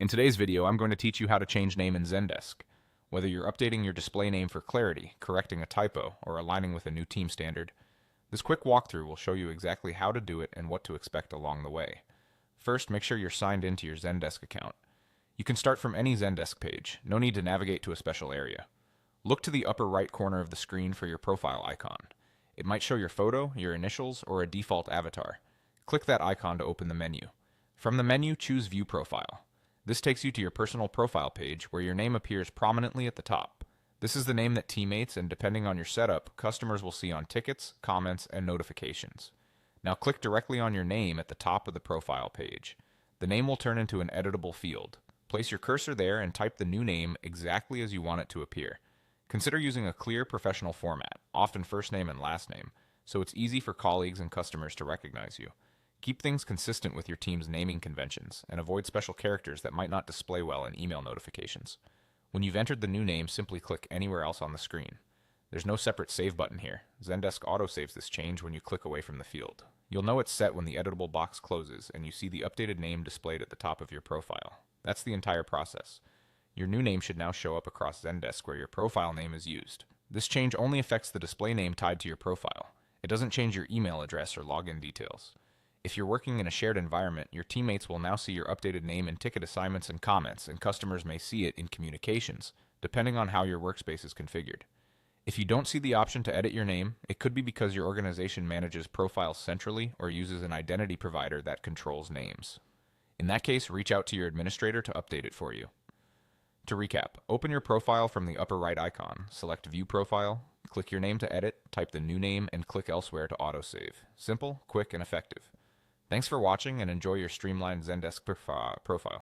In today's video, I'm going to teach you how to change name in Zendesk. Whether you're updating your display name for clarity, correcting a typo, or aligning with a new team standard, this quick walkthrough will show you exactly how to do it and what to expect along the way. First, make sure you're signed into your Zendesk account. You can start from any Zendesk page, no need to navigate to a special area. Look to the upper right corner of the screen for your profile icon. It might show your photo, your initials, or a default avatar. Click that icon to open the menu. From the menu, choose View Profile. This takes you to your personal profile page where your name appears prominently at the top. This is the name that teammates and, depending on your setup, customers will see on tickets, comments, and notifications. Now click directly on your name at the top of the profile page. The name will turn into an editable field. Place your cursor there and type the new name exactly as you want it to appear. Consider using a clear professional format, often first name and last name, so it's easy for colleagues and customers to recognize you. Keep things consistent with your team's naming conventions and avoid special characters that might not display well in email notifications. When you've entered the new name, simply click anywhere else on the screen. There's no separate save button here. Zendesk autosaves this change when you click away from the field. You'll know it's set when the editable box closes and you see the updated name displayed at the top of your profile. That's the entire process. Your new name should now show up across Zendesk where your profile name is used. This change only affects the display name tied to your profile. It doesn't change your email address or login details. If you're working in a shared environment, your teammates will now see your updated name in ticket assignments and comments, and customers may see it in communications, depending on how your workspace is configured. If you don't see the option to edit your name, it could be because your organization manages profiles centrally or uses an identity provider that controls names. In that case, reach out to your administrator to update it for you. To recap, open your profile from the upper right icon, select View Profile, click your name to edit, type the new name, and click elsewhere to autosave. Simple, quick, and effective. Thanks for watching and enjoy your streamlined Zendesk profile.